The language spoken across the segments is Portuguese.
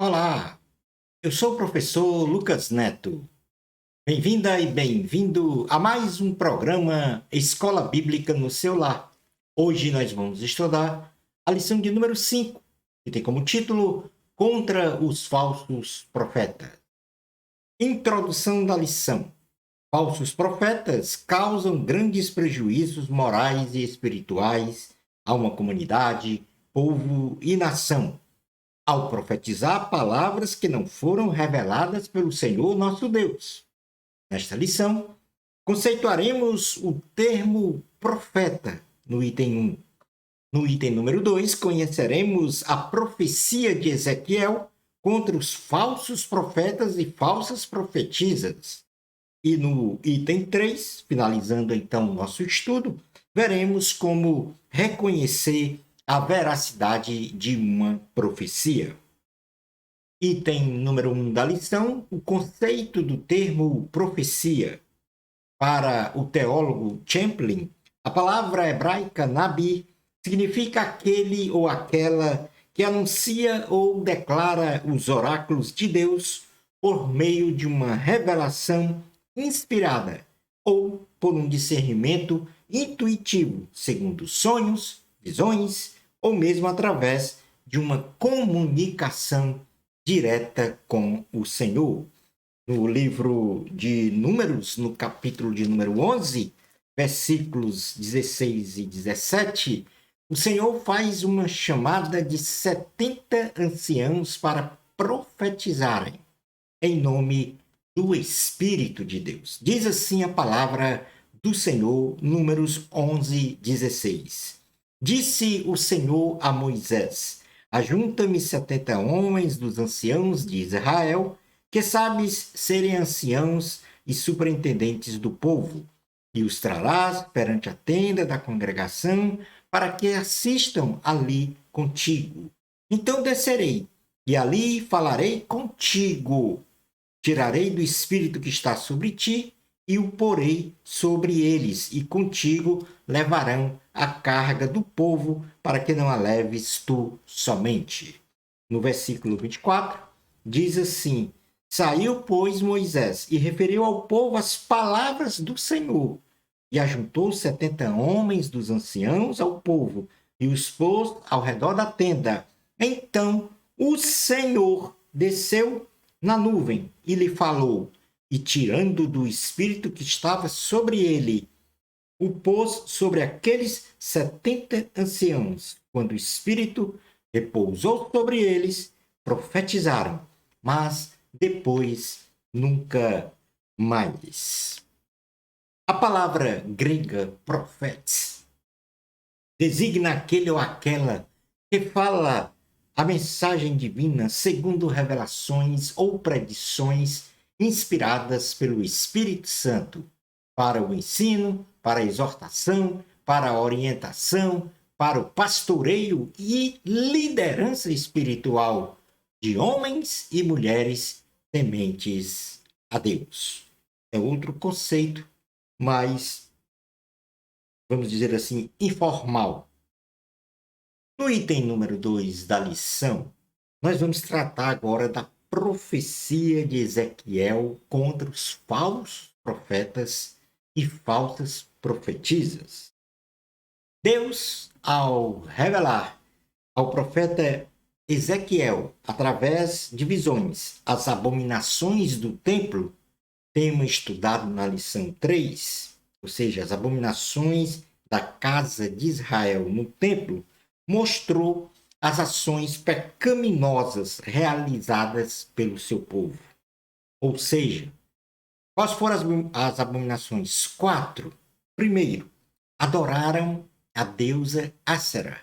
Olá, eu sou o professor Lucas Neto. Bem-vinda e bem-vindo a mais um programa Escola Bíblica no seu lar. Hoje nós vamos estudar a lição de número 5, que tem como título Contra os Falsos Profetas. Introdução da lição. Falsos profetas causam grandes prejuízos morais e espirituais a uma comunidade, povo e nação ao profetizar palavras que não foram reveladas pelo Senhor nosso Deus. Nesta lição, conceituaremos o termo profeta no item 1. No item número 2, conheceremos a profecia de Ezequiel contra os falsos profetas e falsas profetisas. E no item 3, finalizando então o nosso estudo, veremos como reconhecer a veracidade de uma profecia. Item número 1 da lição, o conceito do termo profecia. Para o teólogo Champlin, a palavra hebraica nabi significa aquele ou aquela que anuncia ou declara os oráculos de Deus por meio de uma revelação inspirada ou por um discernimento intuitivo, segundo sonhos, visões ou mesmo através de uma comunicação direta com o Senhor. No livro de Números, no capítulo de número 11, versículos 16 e 17, o Senhor faz uma chamada de 70 anciãos para profetizarem em nome do Espírito de Deus. Diz assim a palavra do Senhor, Números 11, 16. Disse o Senhor a Moisés: Ajunta-me 70 homens dos anciãos de Israel, que sabes serem anciãos e superintendentes do povo, e os trarás perante a tenda da congregação, para que assistam ali contigo. Então descerei, e ali falarei contigo. Tirarei do espírito que está sobre ti, e o porei sobre eles, e contigo levarão a carga do povo, para que não a leves tu somente. No versículo 24, diz assim: Saiu, pois, Moisés, e referiu ao povo as palavras do Senhor, e ajuntou 70 homens dos anciãos ao povo, e os pôs ao redor da tenda. Então o Senhor desceu na nuvem e lhe falou, e tirando do espírito que estava sobre ele, o pôs sobre aqueles 70 anciãos. Quando o espírito repousou sobre eles, profetizaram, mas depois nunca mais. A palavra grega profetes designa aquele ou aquela que fala a mensagem divina segundo revelações ou predições inspiradas pelo Espírito Santo para o ensino, para a exortação, para a orientação, para o pastoreio e liderança espiritual de homens e mulheres tementes a Deus. É outro conceito, mas, vamos dizer assim, informal. No item número 2 da lição, nós vamos tratar agora da profecia de Ezequiel contra os falsos profetas e falsas profetisas. Deus, ao revelar ao profeta Ezequiel, através de visões, as abominações do templo, tema estudado na lição 3, ou seja, as abominações da casa de Israel no templo, mostrou as ações pecaminosas realizadas pelo seu povo. Ou seja, quais foram as abominações? 4. Primeiro, adoraram a deusa Ácera.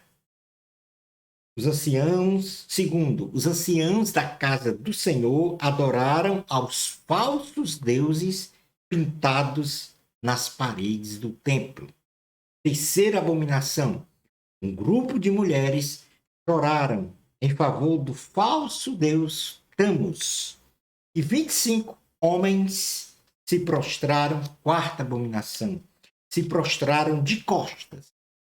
Os anciãos, segundo, os anciãos da casa do Senhor adoraram aos falsos deuses pintados nas paredes do templo. Terceira abominação, um grupo de mulheres choraram em favor do falso deus Tammuz. E 25 homens se prostraram, quarta abominação, se prostraram de costas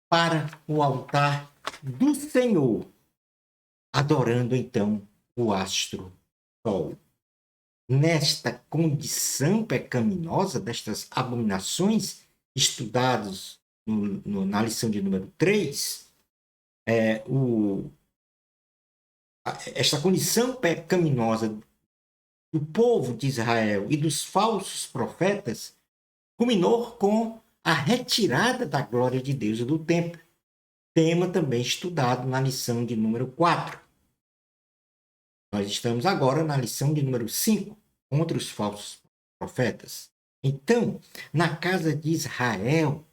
para o altar do Senhor, adorando então o astro Sol. Nesta condição pecaminosa destas abominações estudadas na lição de número 3, esta condição pecaminosa do povo de Israel e dos falsos profetas culminou com a retirada da glória de Deus do templo, tema também estudado na lição de número 4. Nós estamos agora na lição de número 5, contra os falsos profetas. Então, na casa de Israel,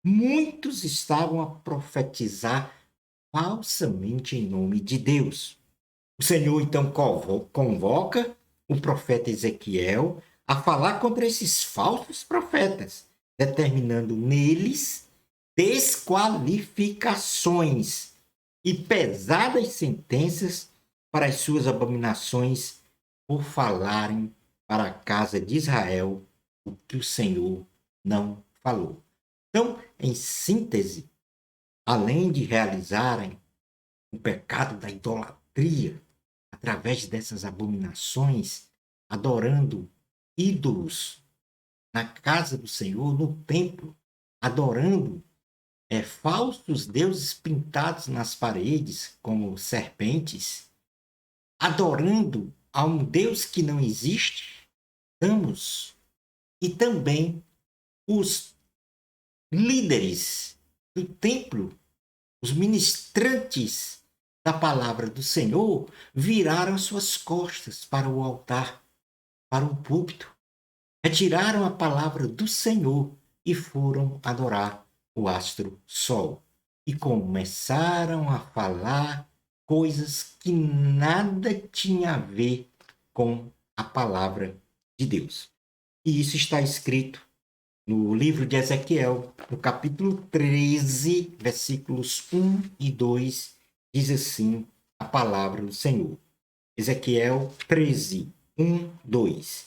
muitos estavam a profetizar falsamente em nome de Deus. O Senhor, então, convoca o profeta Ezequiel a falar contra esses falsos profetas, determinando neles desqualificações e pesadas sentenças para as suas abominações por falarem para a casa de Israel o que o Senhor não falou. Então, em síntese, além de realizarem o pecado da idolatria através dessas abominações, adorando ídolos na casa do Senhor, no templo, adorando falsos deuses pintados nas paredes como serpentes, adorando a um Deus que não existe, e também os líderes do templo, os ministrantes da palavra do Senhor, viraram suas costas para o altar, para o púlpito, retiraram a palavra do Senhor e foram adorar o astro Sol. E começaram a falar coisas que nada tinha a ver com a palavra de Deus. E isso está escrito no livro de Ezequiel, no capítulo 13, versículos 1 e 2, diz assim a palavra do Senhor. Ezequiel 13, 1, 2.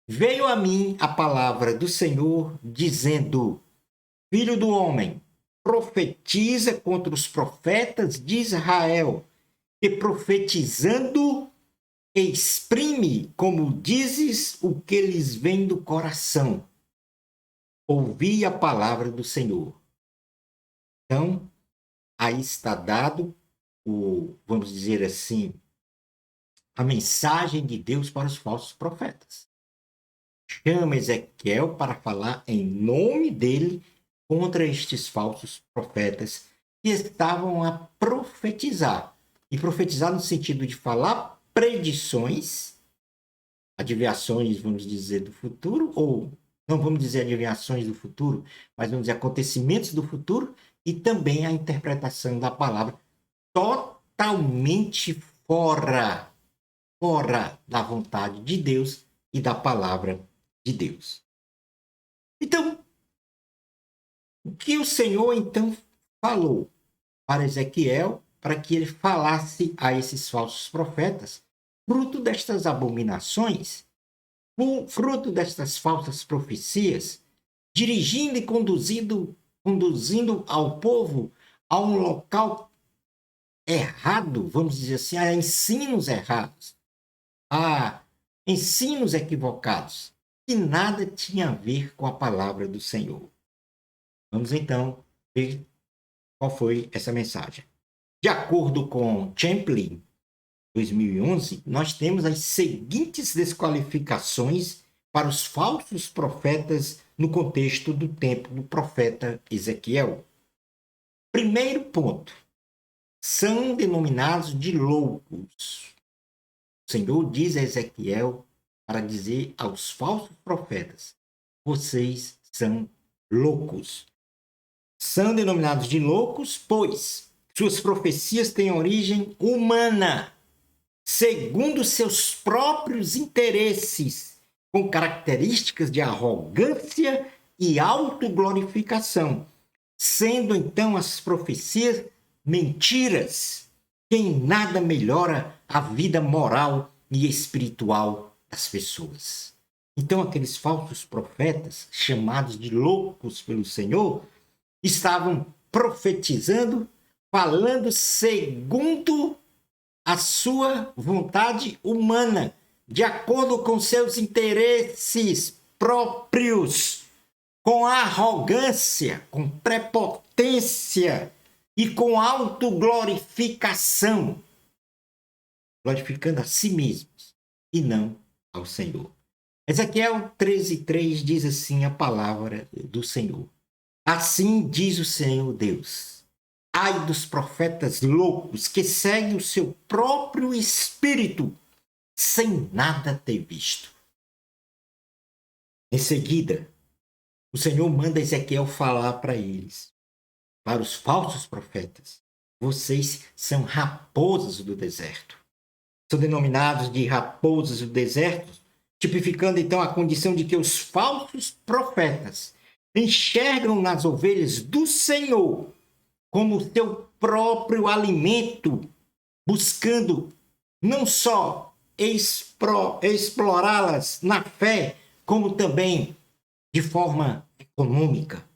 Veio a mim a palavra do Senhor, dizendo: Filho do homem, profetiza contra os profetas de Israel, que profetizando exprime, como dizes, o que lhes vem do coração. Ouvi a palavra do Senhor. Então, aí está dado vamos dizer assim, a mensagem de Deus para os falsos profetas. Chama Ezequiel para falar em nome dele contra estes falsos profetas que estavam a profetizar. E profetizar no sentido de falar predições, adivinhações, vamos dizer, do futuro, ou não vamos dizer adivinhações do futuro, mas vamos dizer acontecimentos do futuro, e também a interpretação da palavra totalmente fora da vontade de Deus e da palavra de Deus. Então, o que o Senhor então falou para Ezequiel para que ele falasse a esses falsos profetas, fruto destas abominações, fruto destas falsas profecias, dirigindo e conduzindo ao povo a um local errado, vamos dizer assim, a ensinos errados, a ensinos equivocados, que nada tinha a ver com a palavra do Senhor. Vamos então ver qual foi essa mensagem. De acordo com Champlin, 2011, nós temos as seguintes desqualificações para os falsos profetas no contexto do tempo do profeta Ezequiel. Primeiro ponto, são denominados de loucos. O Senhor diz a Ezequiel para dizer aos falsos profetas: vocês são loucos. São denominados de loucos, pois suas profecias têm origem humana, segundo seus próprios interesses, com características de arrogância e autoglorificação, sendo então as profecias mentiras, que em nada melhora a vida moral e espiritual das pessoas. Então, aqueles falsos profetas, chamados de loucos pelo Senhor, estavam profetizando, falando segundo a sua vontade humana, de acordo com seus interesses próprios, com arrogância, com prepotência e com autoglorificação, glorificando a si mesmos e não ao Senhor. Ezequiel 13:3 diz assim a palavra do Senhor. Assim diz o Senhor Deus: ai dos profetas loucos que seguem o seu próprio espírito, sem nada ter visto. Em seguida, o Senhor manda Ezequiel falar para eles, para os falsos profetas: vocês são raposas do deserto. São denominados de raposas do deserto, tipificando então a condição de que os falsos profetas enxergam nas ovelhas do Senhor como seu próprio alimento, buscando não só explorá-las na fé, como também de forma econômica.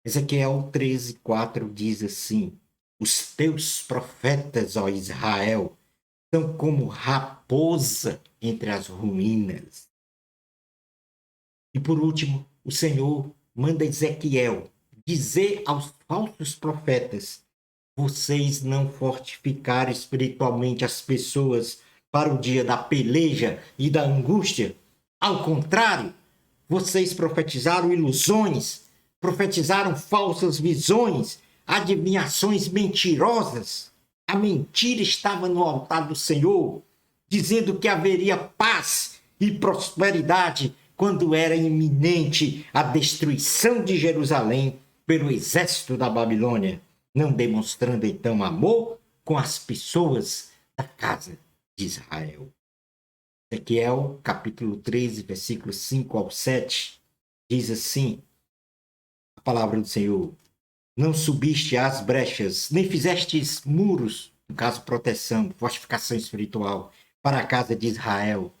Ezequiel 13:4 diz assim: os teus profetas, ó Israel, são como raposa entre as ruínas. E por último, o Senhor manda Ezequiel dizer aos falsos profetas: vocês não fortificaram espiritualmente as pessoas para o dia da peleja e da angústia. Ao contrário, vocês profetizaram ilusões, profetizaram falsas visões, adivinhações mentirosas. A mentira estava no altar do Senhor, dizendo que haveria paz e prosperidade quando era iminente a destruição de Jerusalém pelo exército da Babilônia, não demonstrando então amor com as pessoas da casa de Israel. Ezequiel, capítulo 13, versículos 5 ao 7, diz assim a palavra do Senhor: não subiste às brechas, nem fizestes muros, no caso proteção, fortificação espiritual, para a casa de Israel,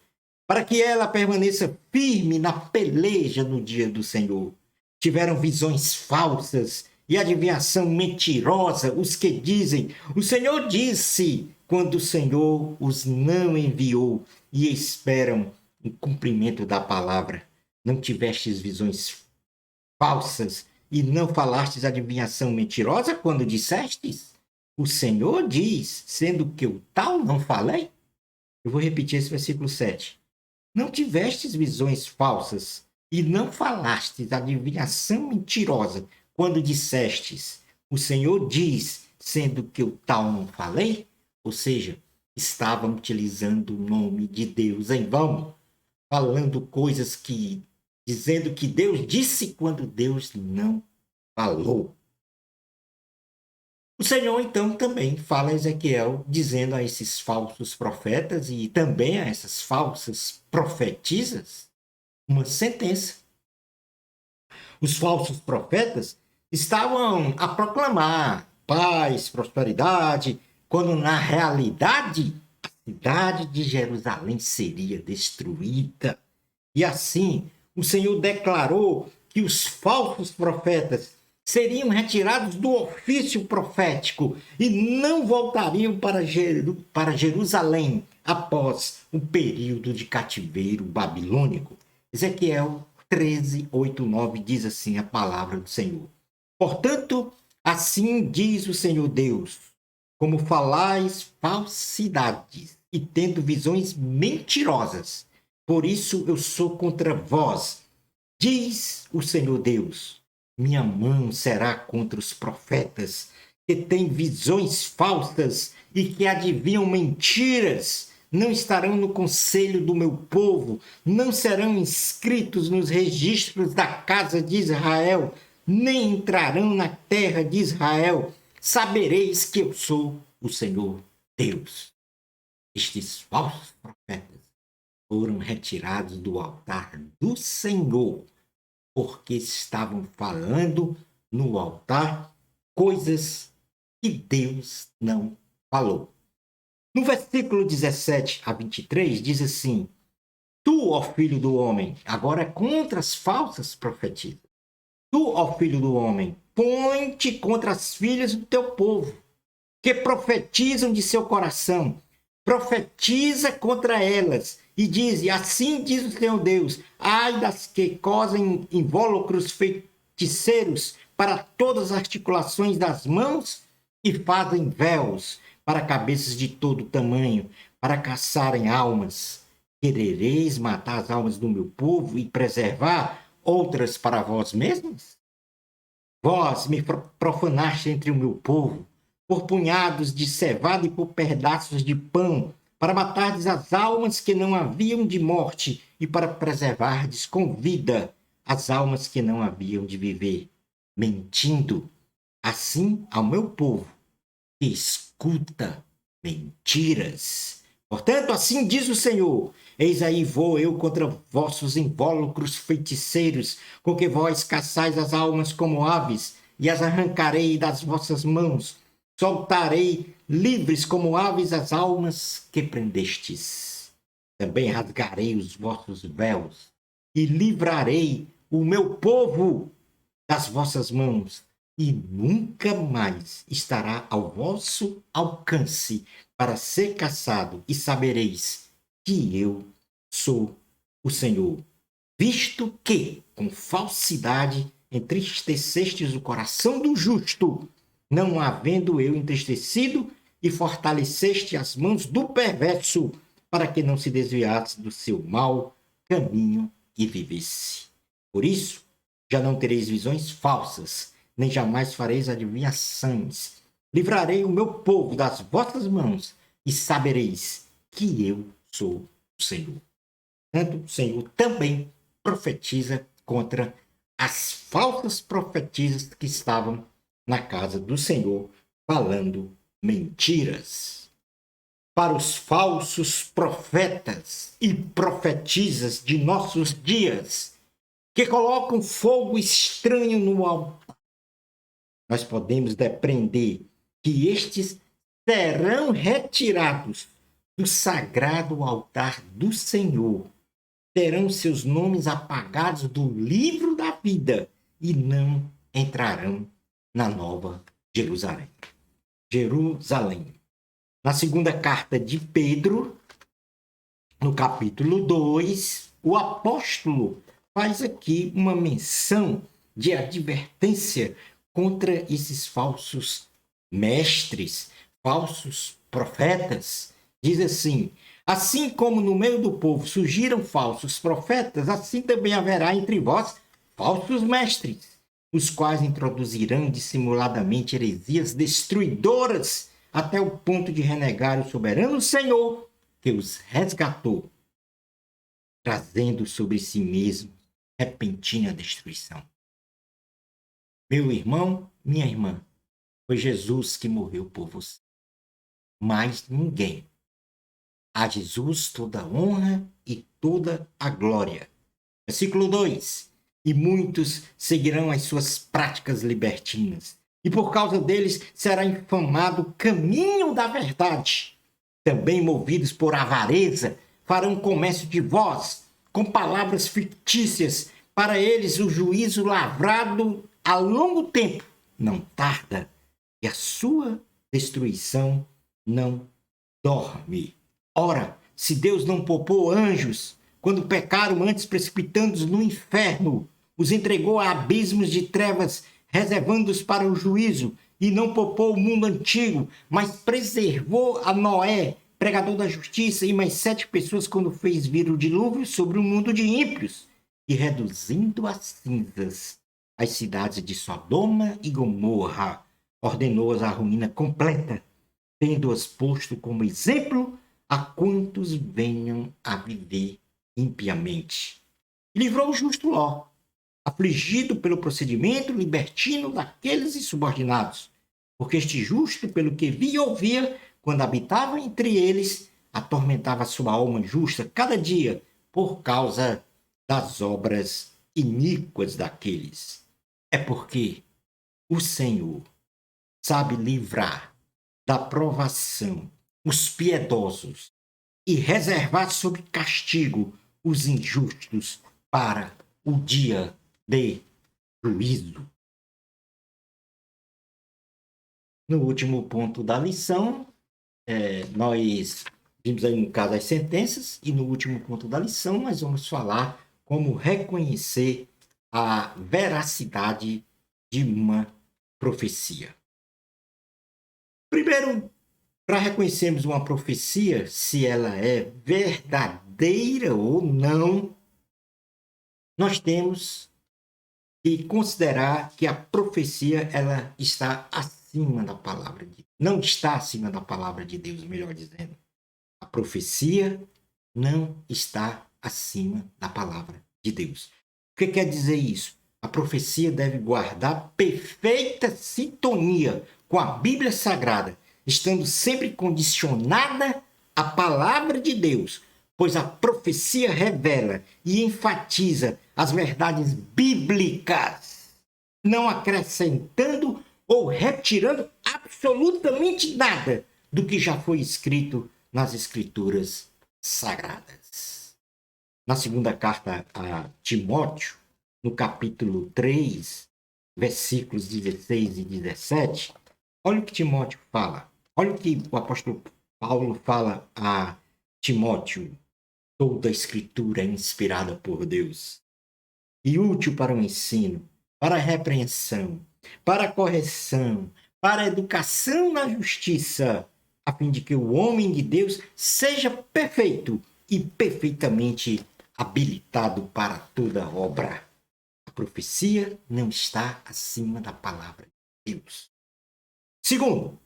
para que ela permaneça firme na peleja no dia do Senhor. Tiveram visões falsas e adivinhação mentirosa os que dizem: o Senhor disse, quando o Senhor os não enviou, e esperam o cumprimento da palavra. Não tivestes visões falsas e não falastes adivinhação mentirosa quando dissestes: o Senhor diz, sendo que eu tal não falei? Eu vou repetir esse versículo 7. Não tivestes visões falsas e não falastes adivinhação mentirosa quando dissestes: o Senhor diz, sendo que eu tal não falei? Ou seja, estavam utilizando o nome de Deus em vão, falando coisas que, dizendo que Deus disse quando Deus não falou. O Senhor, então, também fala a Ezequiel, dizendo a esses falsos profetas e também a essas falsas profetisas uma sentença. Os falsos profetas estavam a proclamar paz, prosperidade, quando na realidade a cidade de Jerusalém seria destruída. E assim, o Senhor declarou que os falsos profetas seriam retirados do ofício profético e não voltariam para Jerusalém após o período de cativeiro babilônico. Ezequiel 13, 8, 9 diz assim a palavra do Senhor: portanto, assim diz o Senhor Deus, como falais falsidades e tendo visões mentirosas, por isso eu sou contra vós, diz o Senhor Deus. Minha mão será contra os profetas que têm visões falsas e que adivinham mentiras. Não estarão no conselho do meu povo, não serão inscritos nos registros da casa de Israel, nem entrarão na terra de Israel. Sabereis que eu sou o Senhor Deus. Estes falsos profetas foram retirados do altar do Senhor, porque estavam falando no altar coisas que Deus não falou. No versículo 17 a 23 diz assim: tu, ó filho do homem, agora é contra as falsas profetisas. Tu, ó filho do homem, põe-te contra as filhas do teu povo, que profetizam de seu coração, profetiza contra elas e diz: assim diz o Senhor Deus, ai das que cosem invólucros feiticeiros para todas as articulações das mãos e fazem véus para cabeças de todo tamanho, para caçarem almas. Querereis matar as almas do meu povo e preservar outras para vós mesmos? Vós me profanaste entre o meu povo, por punhados de cevada e por pedaços de pão, para matardes as almas que não haviam de morte e para preservardes com vida as almas que não haviam de viver, mentindo assim ao meu povo que escuta mentiras. Portanto, assim diz o Senhor: eis aí vou eu contra vossos invólucros feiticeiros, com que vós caçais as almas como aves, e as arrancarei das vossas mãos. Soltarei livres como aves as almas que prendestes. Também rasgarei os vossos véus, e livrarei o meu povo das vossas mãos, e nunca mais estará ao vosso alcance para ser caçado, e sabereis que eu sou o Senhor. Visto que, com falsidade, entristecestes o coração do justo, não havendo eu entristecido, e fortaleceste as mãos do perverso, para que não se desviasse do seu mau caminho e vivesse. Por isso, já não tereis visões falsas, nem jamais fareis adivinhações. Livrarei o meu povo das vossas mãos, e sabereis que eu sou o Senhor. Portanto, o Senhor também profetiza contra as falsas profetisas que estavam na casa do Senhor, falando mentiras. Para os falsos profetas e profetisas de nossos dias, que colocam fogo estranho no altar, nós podemos depreender que estes serão retirados do sagrado altar do Senhor, terão seus nomes apagados do livro da vida e não entrarão na nova Jerusalém. Na segunda carta de Pedro, no capítulo 2, o apóstolo faz aqui uma menção de advertência contra esses falsos mestres, falsos profetas. Diz assim: assim como no meio do povo surgiram falsos profetas, assim também haverá entre vós falsos mestres, os quais introduzirão dissimuladamente heresias destruidoras até o ponto de renegar o soberano Senhor que os resgatou, trazendo sobre si mesmo repentina destruição. Meu irmão, minha irmã, foi Jesus que morreu por você. Mais ninguém. A Jesus toda a honra e toda a glória. Versículo 2. E muitos seguirão as suas práticas libertinas, e por causa deles será infamado o caminho da verdade. Também movidos por avareza, farão comércio de vós, com palavras fictícias. Para eles o juízo lavrado a longo tempo não tarda, e a sua destruição não dorme. Ora, se Deus não poupou anjos, quando pecaram antes precipitando-os no inferno, os entregou a abismos de trevas, reservando-os para o juízo, e não poupou o mundo antigo, mas preservou a Noé, pregador da justiça, e mais 7 pessoas quando fez vir o dilúvio sobre o mundo de ímpios, e reduzindo a cinzas as cidades de Sodoma e Gomorra, ordenou-as a ruína completa, tendo-as posto como exemplo a quantos venham a viver impiamente. E livrou o justo Ló, afligido pelo procedimento libertino daqueles insubordinados, porque este justo, pelo que via e ouvia, quando habitava entre eles, atormentava sua alma justa cada dia por causa das obras iníquas daqueles. É porque o Senhor sabe livrar da provação os piedosos e reservar sob castigo os injustos para o dia de juízo. No último ponto da lição, nós Vimos aí no caso as sentenças e no último ponto da lição nós vamos falar como reconhecer a veracidade de uma profecia. Primeiro, para reconhecermos uma profecia, se ela é verdadeira ou não, nós temos que considerar que a profecia ela está acima da palavra de Deus. Não está acima da palavra de Deus, melhor dizendo. A profecia não está acima da palavra de Deus. O que quer dizer isso? A profecia deve guardar perfeita sintonia com a Bíblia Sagrada, estando sempre condicionada à palavra de Deus, pois a profecia revela e enfatiza as verdades bíblicas, não acrescentando ou retirando absolutamente nada do que já foi escrito nas Escrituras Sagradas. Na segunda carta a Timóteo, no capítulo 3, versículos 16 e 17, olha o que Timóteo fala. Olha o que o apóstolo Paulo fala a Timóteo. Toda a Escritura é inspirada por Deus e útil para o ensino, para a repreensão, para a correção, para a educação na justiça, a fim de que o homem de Deus seja perfeito e perfeitamente habilitado para toda obra. A profecia não está acima da palavra de Deus. Segundo,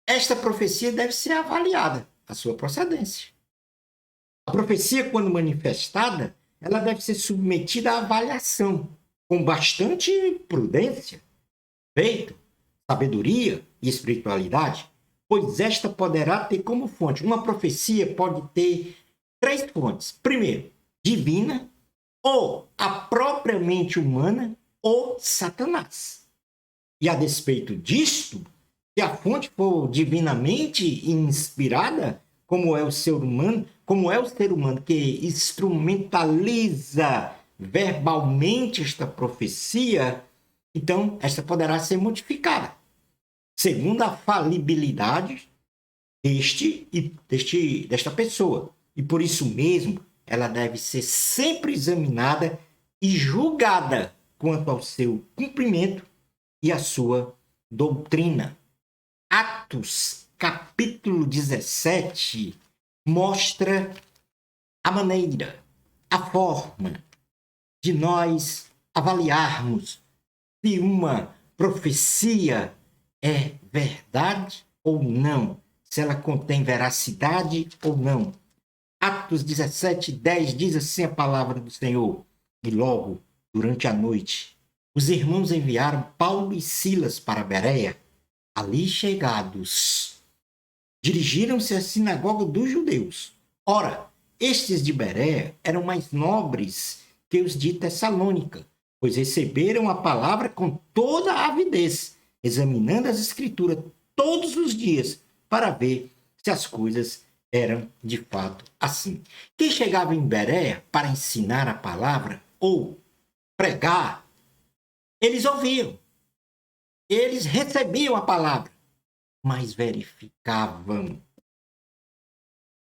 esta profecia deve ser avaliada, a sua procedência. A profecia, quando manifestada, ela deve ser submetida à avaliação, com bastante prudência, respeito, sabedoria e espiritualidade, pois esta poderá ter como fonte. Uma profecia pode ter três fontes. Primeiro, divina, ou a própria mente humana, ou Satanás. E a despeito disto, se a fonte for divinamente inspirada, como é o ser humano que instrumentaliza verbalmente esta profecia, então esta poderá ser modificada, segundo a falibilidade desta pessoa. E por isso mesmo, ela deve ser sempre examinada e julgada quanto ao seu cumprimento e à sua doutrina. Atos, capítulo 17, mostra a maneira, a forma de nós avaliarmos se uma profecia é verdade ou não, se ela contém veracidade ou não. Atos 17, 10 diz assim a palavra do Senhor. E logo, durante a noite, os irmãos enviaram Paulo e Silas para Bereia. Ali chegados, dirigiram-se à sinagoga dos judeus. Ora, estes de Bereia eram mais nobres que os de Tessalônica, pois receberam a palavra com toda a avidez, examinando as escrituras todos os dias para ver se as coisas eram de fato assim. Quem chegava em Bereia para ensinar a palavra ou pregar, eles ouviam, eles recebiam a palavra, mas verificavam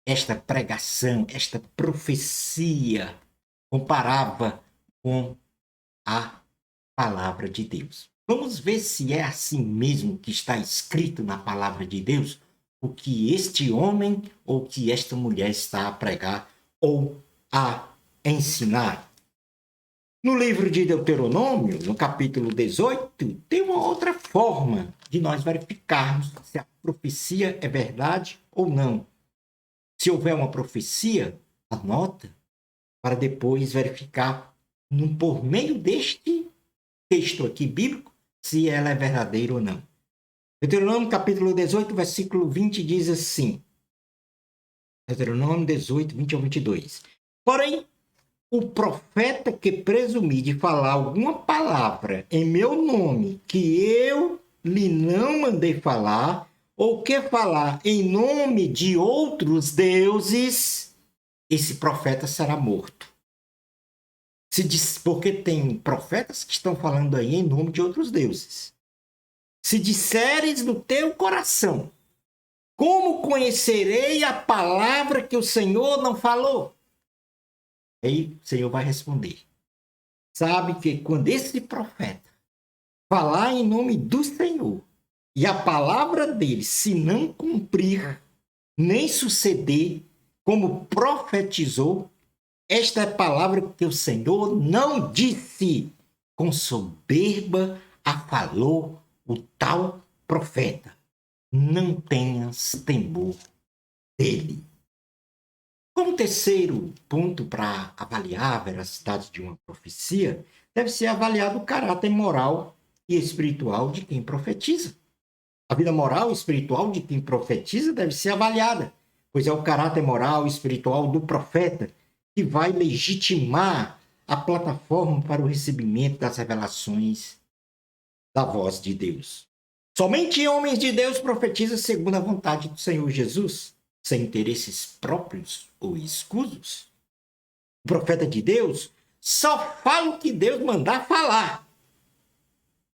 esta pregação, esta profecia, comparava com a palavra de Deus. Vamos ver se é assim mesmo que está escrito na palavra de Deus o que este homem ou que esta mulher está a pregar ou a ensinar. No livro de Deuteronômio, no capítulo 18, tem uma outra forma de nós verificarmos se a profecia é verdade ou não. Se houver uma profecia, anota para depois verificar por meio deste texto aqui bíblico se ela é verdadeira ou não. Deuteronômio capítulo 18, versículo 20 diz assim. Deuteronômio 18, 20 ao 22. Porém, o profeta que presumir de falar alguma palavra em meu nome que eu lhe não mandei falar, ou que falar em nome de outros deuses, esse profeta será morto. Porque tem profetas que estão falando aí em nome de outros deuses. Se disseres no teu coração, Como conhecerei a palavra que o Senhor não falou? Aí o Senhor vai responder. Sabe que quando esse profeta falar em nome do Senhor e a palavra dele se não cumprir, nem suceder como profetizou, esta é a palavra que o Senhor não disse. Com soberba a falou o tal profeta. Não tenhas temor dele. Como terceiro ponto para avaliar a veracidade de uma profecia, deve ser avaliado o caráter moral e espiritual de quem profetiza. A vida moral e espiritual de quem profetiza deve ser avaliada, pois é o caráter moral e espiritual do profeta que vai legitimar a plataforma para o recebimento das revelações da voz de Deus. Somente homens de Deus profetizam segundo a vontade do Senhor Jesus, sem interesses próprios ou escusos. O profeta de Deus só fala o que Deus mandar falar.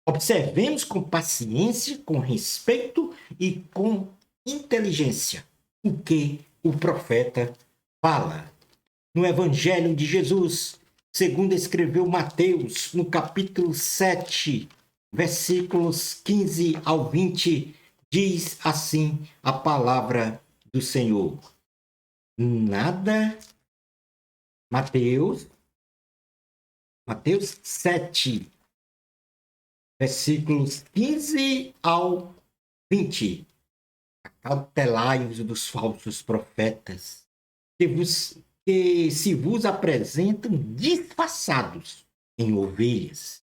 Observemos com paciência, com respeito e com inteligência o que o profeta fala. No Evangelho de Jesus, segundo escreveu Mateus, no capítulo 7, versículos 15 ao 20, diz assim a palavra do Senhor. Nada, Mateus 7, versículos 15 ao 20. Acautelai-vos dos falsos profetas, que se vos apresentam disfarçados em ovelhas,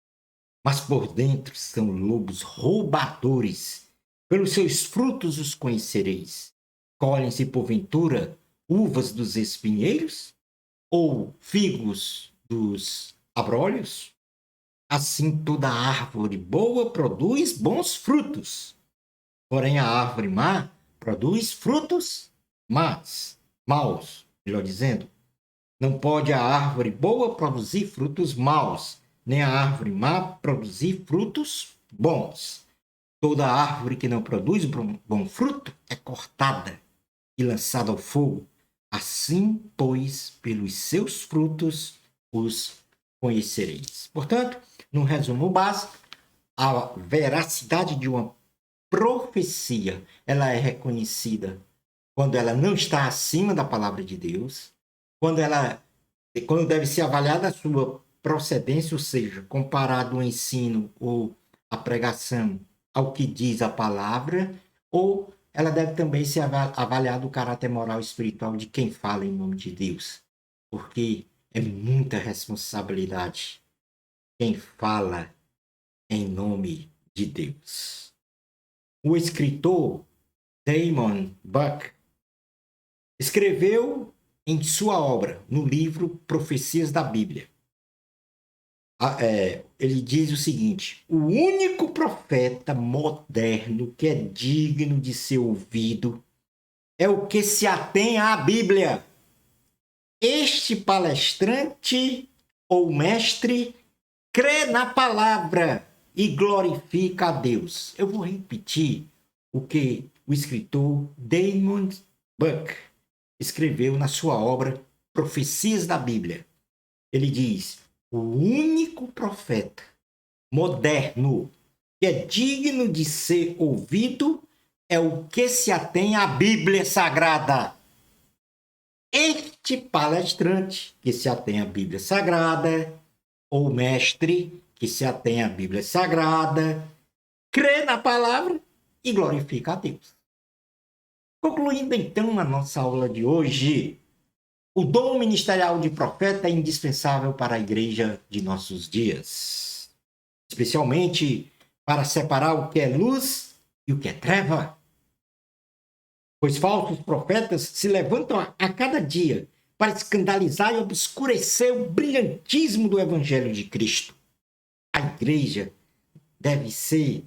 mas por dentro são lobos roubadores. Pelos seus frutos os conhecereis. Colhem-se, porventura, uvas dos espinheiros? Ou figos dos abrolhos? Assim toda árvore boa produz bons frutos. Porém a árvore má produz frutos maus, melhor dizendo. Não pode a árvore boa produzir frutos maus, nem a árvore má produzir frutos bons. Toda árvore que não produz bom fruto é cortada e lançada ao fogo. Assim, pois, pelos seus frutos os conhecereis. Portanto, num resumo básico, a veracidade de uma profecia, ela é reconhecida quando ela não está acima da palavra de Deus, quando deve ser avaliada a sua procedência, ou seja, comparado o ensino ou a pregação ao que diz a palavra, ou ela deve também ser avaliado o caráter moral e espiritual de quem fala em nome de Deus, porque é muita responsabilidade quem fala em nome de Deus. O escritor Damon Buck escreveu em sua obra, no livro Profecias da Bíblia, ele diz o seguinte: o único profeta moderno que é digno de ser ouvido é o que se atém à Bíblia. Este palestrante ou mestre crê na palavra e glorifica a Deus. Eu vou repetir o que o escritor Damon Buck escreveu na sua obra Profecias da Bíblia. Ele diz: o único profeta moderno que é digno de ser ouvido é o que se atém à Bíblia Sagrada. Este palestrante que se atém à Bíblia Sagrada, ou mestre que se atém à Bíblia Sagrada, crê na palavra e glorifica a Deus. Concluindo então a nossa aula de hoje, o dom ministerial de profeta é indispensável para a igreja de nossos dias, especialmente para separar o que é luz e o que é treva. Pois falsos profetas se levantam a cada dia para escandalizar e obscurecer o brilhantismo do Evangelho de Cristo. A igreja deve ser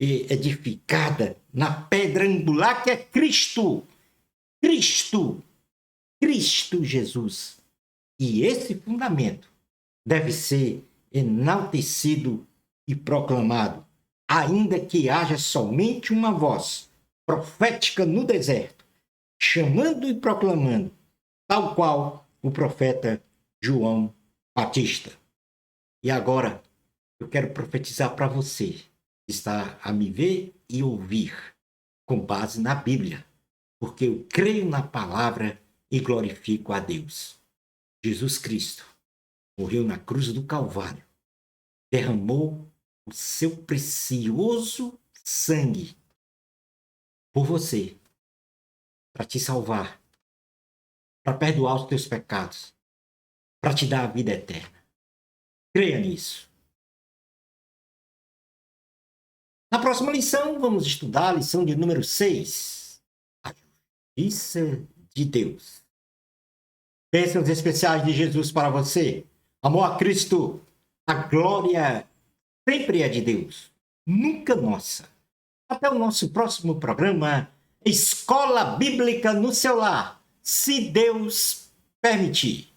edificada na pedra angular que é Cristo. Cristo Jesus. E esse fundamento deve ser enaltecido e proclamado, ainda que haja somente uma voz profética no deserto, chamando e proclamando, tal qual o profeta João Batista. E agora, eu quero profetizar para você, que está a me ver e ouvir, com base na Bíblia, porque eu creio na palavra e glorifico a Deus. Jesus Cristo morreu na cruz do Calvário, derramou o seu precioso sangue por você, para te salvar, para perdoar os teus pecados, para te dar a vida eterna. Creia nisso. Na próxima lição, vamos estudar a lição de número 6, a justiça de Deus. Bênçãos especiais de Jesus para você. Amor a Cristo, a glória sempre é de Deus, nunca nossa. Até o nosso próximo programa, Escola Bíblica no seu lar, se Deus permitir.